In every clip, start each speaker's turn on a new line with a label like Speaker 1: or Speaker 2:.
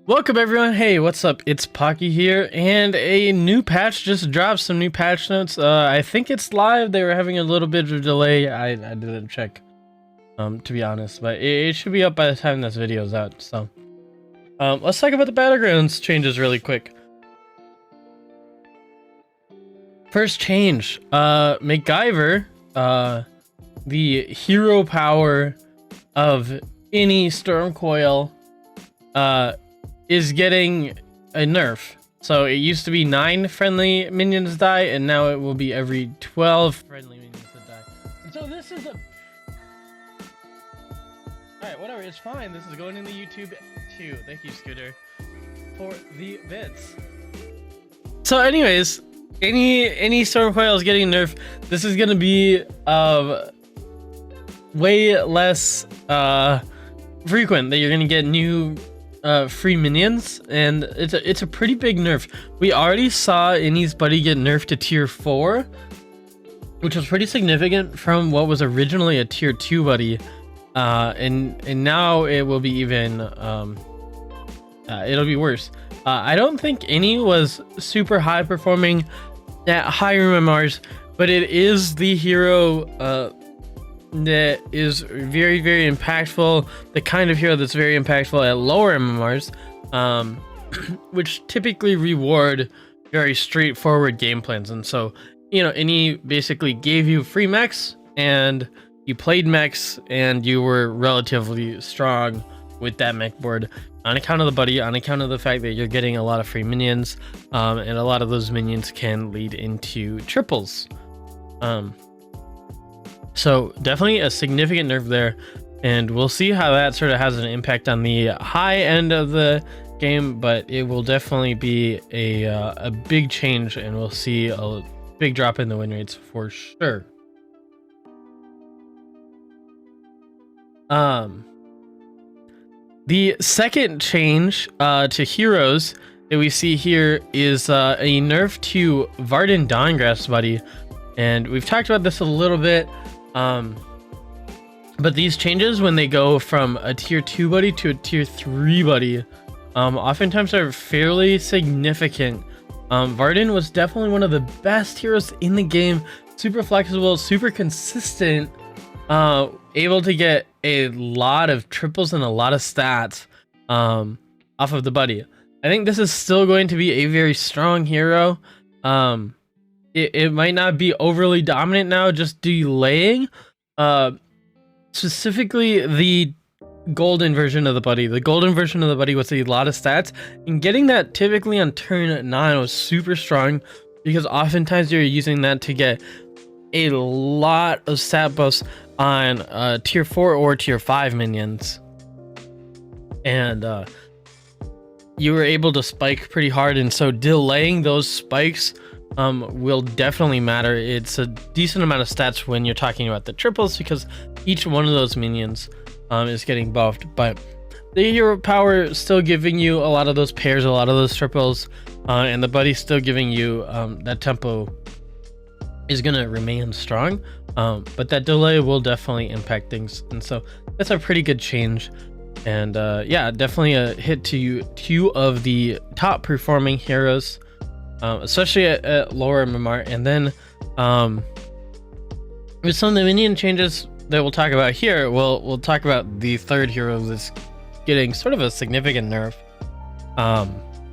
Speaker 1: Welcome everyone. Hey, what's up? It's Pocky here, and a new patch just dropped. Some new patch notes. I think it's live. They were having a little bit of a delay. I didn't check, to be honest, but it should be up by the time this video is out. So, let's talk about the Battlegrounds changes really quick. First change, MacGyver, the hero power of any storm coil, is getting a nerf. So it used to be 9 friendly minions die, and now it will be every 12 friendly minions that die. And so this is a... Alright, whatever, it's fine. This is going in the YouTube too. Thank you, Scooter, for the bits. So anyways, any storm coil is getting nerfed. This is gonna be way less frequent that you're gonna get new free minions, and it's a pretty big nerf. We already saw Innie's buddy get nerfed to tier 4, which was pretty significant from what was originally a tier 2 buddy, and now it will be even it'll be worse. I don't think Innie was super high performing at higher MMRs, but it is the hero that is very impactful, the kind of hero that's very impactful at lower MMRs, which typically reward very straightforward game plans. And so, you know, Innie basically gave you free mechs, and you played mechs, and you were relatively strong with that mech board on account of the buddy, on account of the fact that you're getting a lot of free minions, and a lot of those minions can lead into triples. So definitely a significant nerf there, and we'll see how that sort of has an impact on the high end of the game, but it will definitely be a big change, and we'll see a big drop in the win rates for sure. The second change to heroes that we see here is a nerf to Vardyn Dawngrass buddy, and we've talked about this a little bit. But these changes, when they go from a tier 2 buddy to a tier 3 buddy, oftentimes are fairly significant. Vardyn was definitely one of the best heroes in the game, super flexible, super consistent, able to get a lot of triples and a lot of stats off of the buddy. I think this is still going to be a very strong hero. It might not be overly dominant now, just delaying specifically the golden version of the buddy. The golden version of the buddy was a lot of stats, and getting that typically on turn 9 was super strong, because oftentimes you're using that to get a lot of stat buffs on tier 4 or tier 5 minions, and you were able to spike pretty hard, and so delaying those spikes will definitely matter. It's a decent amount of stats when you're talking about the triples, because each one of those minions is getting buffed, but the hero power is still giving you a lot of those pairs, a lot of those triples, and the buddy's still giving you that tempo is going to remain strong, but that delay will definitely impact things, and so that's a pretty good change. And yeah, definitely a hit to 2 of the top performing heroes, especially at lower MMR. And then with some of the minion changes that we'll talk about here, we'll talk about the third hero that's getting sort of a significant nerf.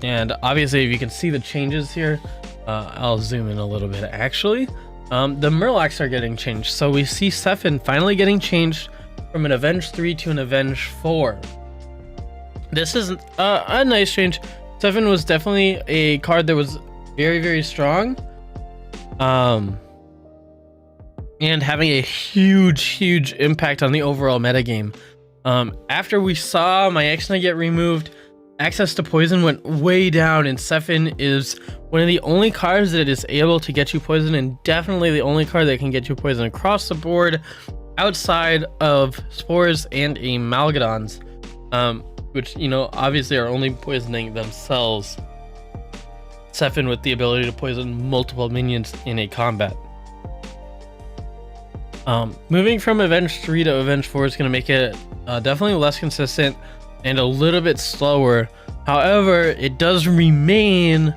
Speaker 1: And obviously, if you can see the changes here, I'll zoom in a little bit actually. The murlocs are getting changed. So we see Sefin finally getting changed from an Avenge 3 to an Avenge 4. This is a nice change. Sefin was definitely a card that was very strong, and having a huge impact on the overall metagame. After we saw my X-Knight get removed, access to poison went way down, and Sefin is one of the only cards that is able to get you poison, and definitely the only card that can get you poison across the board outside of spores and amalgadons, which, you know, obviously are only poisoning themselves. Sefin with the ability to poison multiple minions in a combat. Moving from Avenge 3 to Avenge 4 is going to make it definitely less consistent and a little bit slower However, it does remain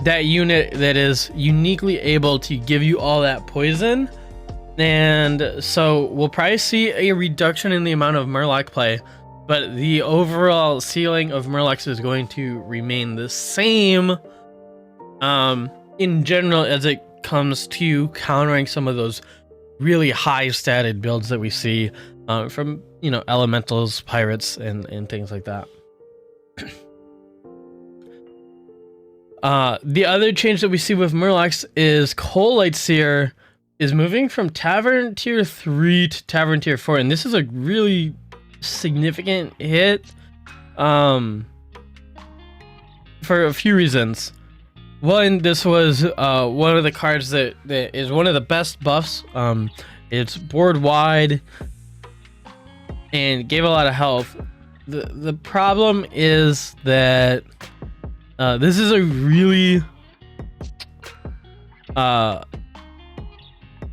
Speaker 1: that unit that is uniquely able to give you all that poison. And so we'll probably see a reduction in the amount of murloc play, but the overall ceiling of murlocs is going to remain the same in general as it comes to countering some of those really high statted builds that we see from, you know, elementals, pirates, and things like that. The other change that we see with murlocs is Coal Lightseer is moving from Tavern Tier 3 to Tavern Tier 4, and this is a really significant hit for a few reasons. One, this was one of the cards that is one of the best buffs. It's board wide and gave a lot of health. The problem is that this is a really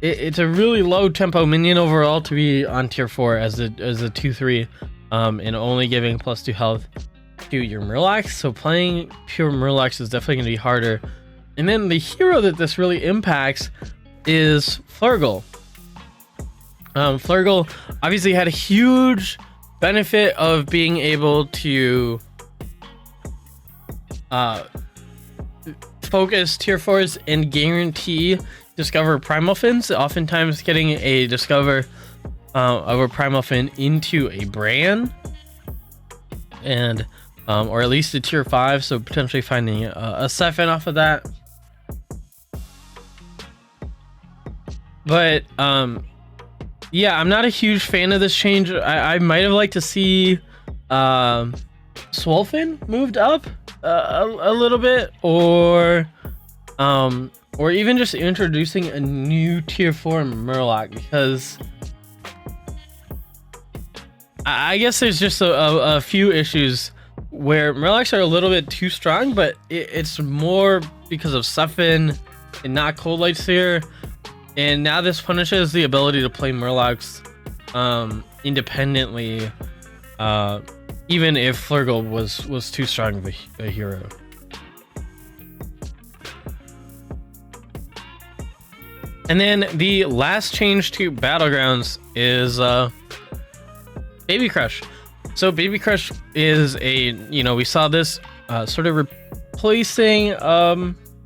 Speaker 1: it's a really low tempo minion overall to be on tier 4 as a 2/3 and only giving +2 health to your murlocs. So playing pure murlocs is definitely going to be harder. And then the hero that this really impacts is Flurgle. Flurgle obviously had a huge benefit of being able to focus tier 4s and guarantee discover primal fins. Oftentimes getting a discover of a primal fin into a Bran, and or at least a tier 5, so potentially finding a Sefin off of that. But yeah, I'm not a huge fan of this change. I might have liked to see Swolefin moved up a little bit, or even just introducing a new tier 4 Murloc, because I guess there's just a few issues where Murlocs are a little bit too strong, but it's more because of Sefin and not Cold Lightseer. And now this punishes the ability to play Murlocs independently, even if Flurgle was too strong of a hero. And then the last change to Battlegrounds is Baby Krush. So Baby Krush is we saw this sort of replacing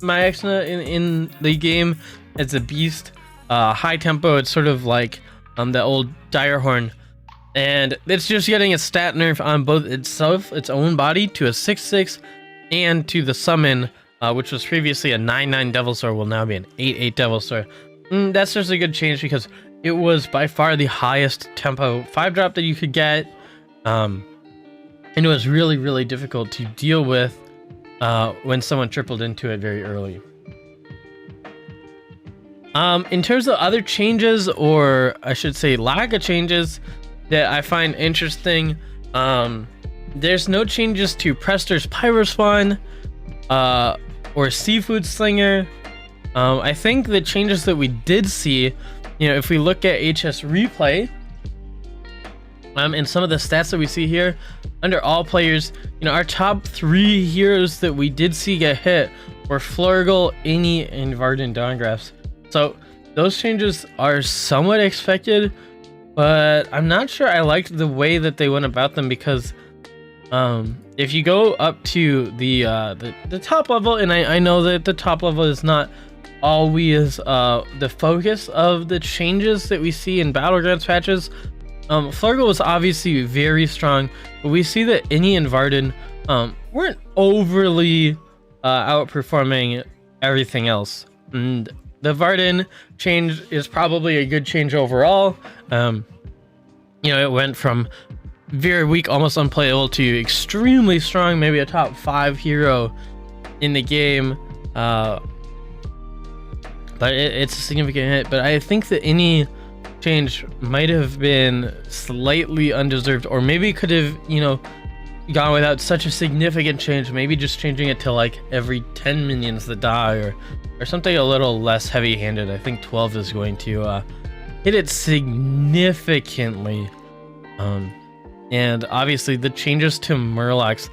Speaker 1: Myexna in the game as a beast. High tempo, it's sort of like the old Direhorn, and it's just getting a stat nerf on both itself, its own body, to a 6/6, and to the summon, which was previously a 9/9 Devil Sword, will now be an 8/8 Devil Sword. That's just a good change because it was by far the highest tempo 5-drop that you could get, and it was really, really difficult to deal with when someone tripled into it very early. In terms of other changes, or I should say lack of changes, that I find interesting, there's no changes to Prester's Pyrospawn or Seafood Slinger. I think the changes that we did see, if we look at HS Replay, and some of the stats that we see here, under all players, our top 3 heroes that we did see get hit were Flurgle, Innie, and Vardyn Dawngrass. So those changes are somewhat expected, but I'm not sure I liked the way that they went about them, because if you go up to the top level, and I know that the top level is not always the focus of the changes that we see in Battlegrounds patches. Flurgle was obviously very strong, but we see that Innie and Vardyn weren't overly outperforming everything else. And the Vardyn change is probably a good change overall. It went from very weak, almost unplayable, to extremely strong, maybe a top 5 hero in the game. But it's a significant hit. But I think that any change might have been slightly undeserved, or maybe could have, gone without such a significant change. Maybe just changing it to like every 10 minions that die, or something a little less heavy-handed. I think 12 is going to hit it significantly. And obviously the changes to Murlocs,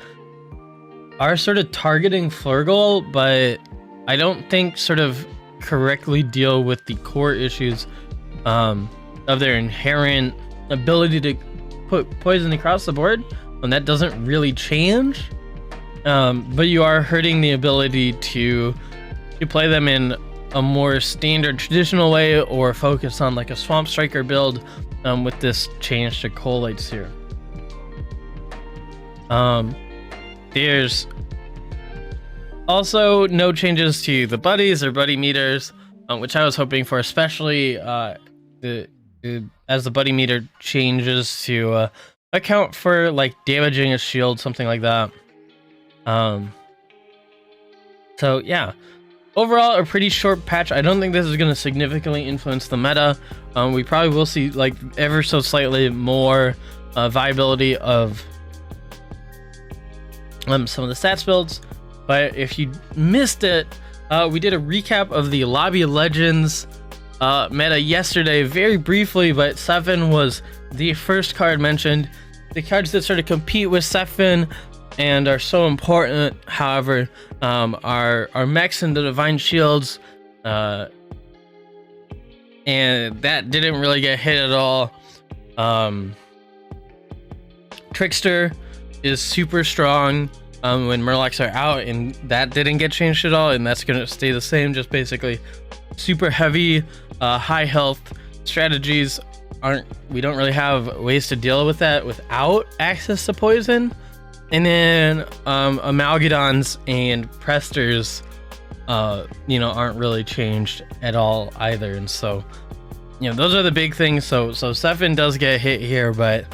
Speaker 1: are sort of targeting Flurgle, but I don't think sort of correctly deal with the core issues of their inherent ability to put poison across the board, and that doesn't really change. But you are hurting the ability to play them in a more standard traditional way, or focus on like a Swamp Striker build with this change to Coalite Seer. There's also no changes to the buddies or buddy meters, which I was hoping for, especially as the buddy meter changes to account for like damaging a shield, something like that. So yeah, overall a pretty short patch. I don't think this is going to significantly influence the meta. We probably will see like ever so slightly more viability of some of the stats builds. But if you missed it, we did a recap of the Lobby of Legends meta yesterday very briefly, but Sefin was the first card mentioned. The cards that sort of compete with Sefin and are so important, however, are Mechs and the Divine Shields, and that didn't really get hit at all. Trickster is super strong when Murlocs are out, and that didn't get changed at all, and that's gonna stay the same. Just basically super heavy, high health strategies we don't really have ways to deal with that without access to poison. And then Amalgadons and Presters aren't really changed at all either. And so those are the big things. So Sefin does get hit here, but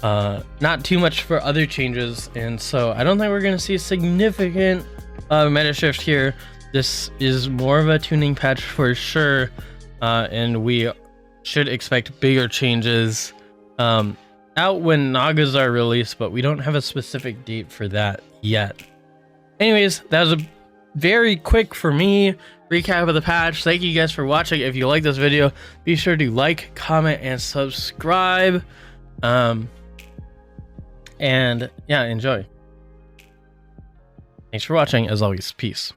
Speaker 1: not too much for other changes. And so I don't think we're going to see a significant meta shift here. This is more of a tuning patch for sure, and we should expect bigger changes out when Nagas are released, but we don't have a specific date for that yet. Anyways, that was a very quick, for me, recap of the patch. Thank you guys for watching. If you like this video, be sure to like, comment, and subscribe. And yeah, enjoy. Thanks for watching. As always, peace.